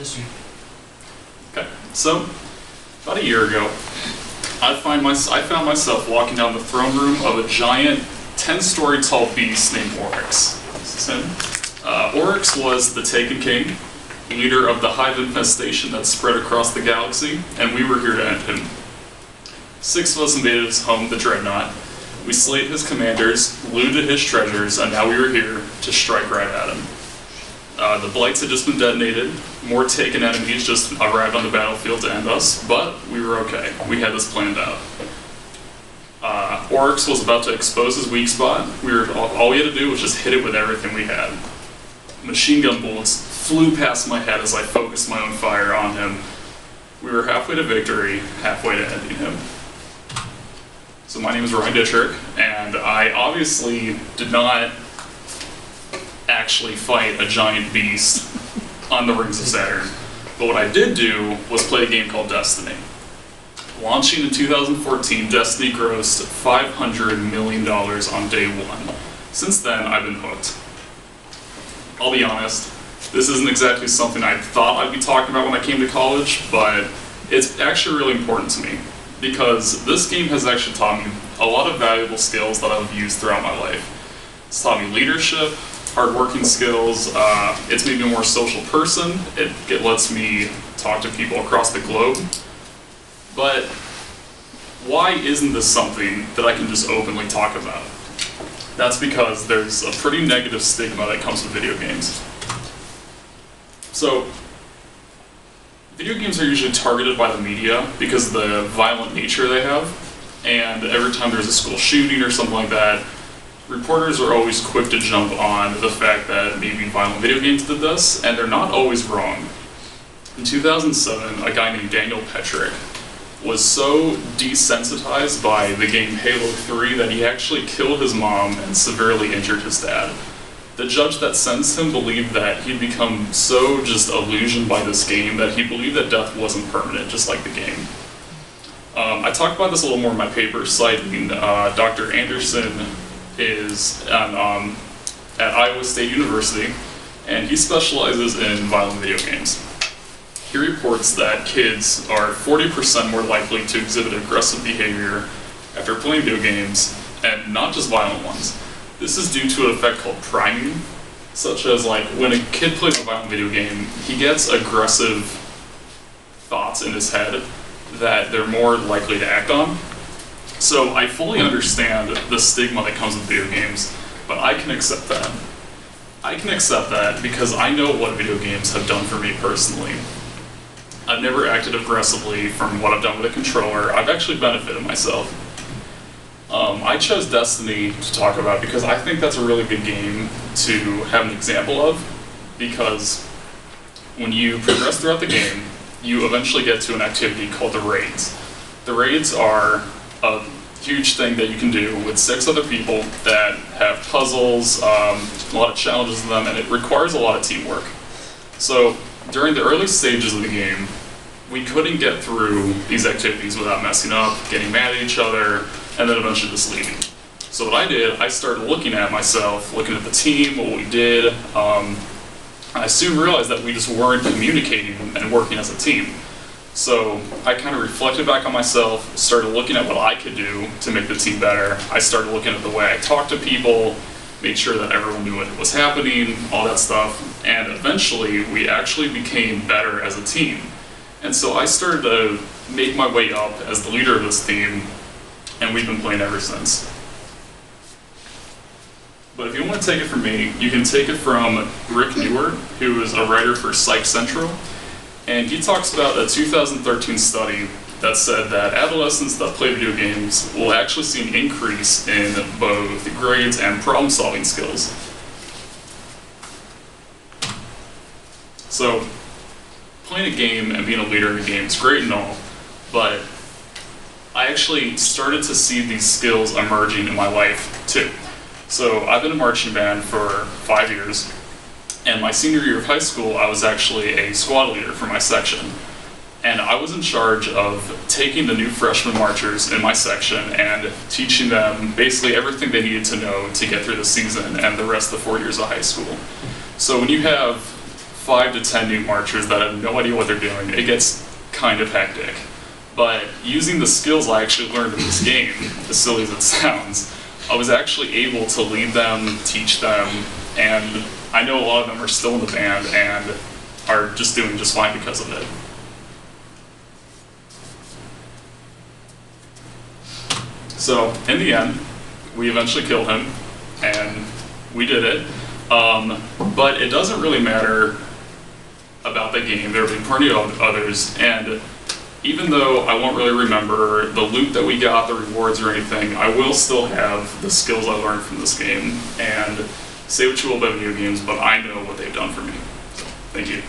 this year. Okay, so about a year ago, I found myself walking down the throne room of a giant 10-story tall beast named Oryx. This is him. Oryx was the Taken King, leader of the hive infestation that spread across the galaxy, and we were here to end him. 6 of us invaded his home, the Dreadnought. We slayed his commanders, looted his treasures, and now we were here to strike right at him. The Blights had just been detonated, more Taken enemies just arrived on the battlefield to end us, but we were okay. We had this planned out. Oryx was about to expose his weak spot. All we had to do was just hit it with everything we had. Machine gun bullets flew past my head as I focused my own fire on him. We were halfway to victory, halfway to ending him. So my name is Ditrick, and I obviously did not actually fight a giant beast on the Rings of Saturn. But what I did do was play a game called Destiny. Launching in 2014, Destiny grossed $500 million on day one. Since then, I've been hooked. I'll be honest, this isn't exactly something I thought I'd be talking about when I came to college, but it's actually really important to me, because this game has actually taught me a lot of valuable skills that I've used throughout my life. It's taught me leadership, hard-working skills, it's made me a more social person, it lets me talk to people across the globe. But why isn't this something that I can just openly talk about? That's because there's a pretty negative stigma that comes with video games. So, video games are usually targeted by the media because of the violent nature they have, and every time there's a school shooting or something like that, reporters are always quick to jump on the fact that maybe violent video games did this, and they're not always wrong. In 2007, a guy named Daniel Petrick was so desensitized by the game Halo 3 that he actually killed his mom and severely injured his dad. The judge that sentenced him believed that he'd become so just illusioned by this game that he believed that death wasn't permanent, just like the game. I talk about this a little more in my paper, citing Dr. Anderson is at Iowa State University, and he specializes in violent video games. He reports that kids are 40% more likely to exhibit aggressive behavior after playing video games, and not just violent ones. This is due to an effect called priming, such as like when a kid plays a violent video game, he gets aggressive thoughts in his head that they're more likely to act on. So I fully understand the stigma that comes with video games, but I can accept that. I can accept that because I know what video games have done for me personally. I've never acted aggressively from what I've done with a controller. I've actually benefited myself. I chose Destiny to talk about because I think that's a really good game to have an example of, because when you progress throughout the game, you eventually get to an activity called the raids. The raids are a huge thing that you can do with 6 other people that have puzzles, a lot of challenges in them, and it requires a lot of teamwork. So during the early stages of the game, we couldn't get through these activities without messing up, getting mad at each other, and then eventually just leaving. So what I did, I started looking at myself, looking at the team, what we did. I soon realized that we just weren't communicating and working as a team. So I kind of reflected back on myself, started looking at what I could do to make the team better. I started looking at the way I talked to people, made sure that everyone knew what was happening, all that stuff, and eventually we actually became better as a team. And so I started to make my way up as the leader of this team, and we've been playing ever since. But if you want to take it from me, you can take it from Rick Neward, who is a writer for Psych Central, and he talks about a 2013 study that said that adolescents that play video games will actually see an increase in both grades and problem-solving skills. So, playing a game and being a leader in a game is great and all, but I actually started to see these skills emerging in my life too. So I've been in marching band for 5 years, and my senior year of high school, I was actually a squad leader for my section. And I was in charge of taking the new freshman marchers in my section and teaching them basically everything they needed to know to get through the season and the rest of the 4 years of high school. So when you have 5 to 10 new marchers that have no idea what they're doing, it gets kind of hectic. But using the skills I actually learned in this game, as silly as it sounds, I was actually able to lead them, teach them, and I know a lot of them are still in the band and are just doing just fine because of it. So, in the end, we eventually killed him, and we did it. But it doesn't really matter about the game. There have been plenty of others, and even though I won't really remember the loot that we got, the rewards or anything, I will still have the skills I learned from this game. And say what you will about video games, but I know what they've done for me. So, thank you.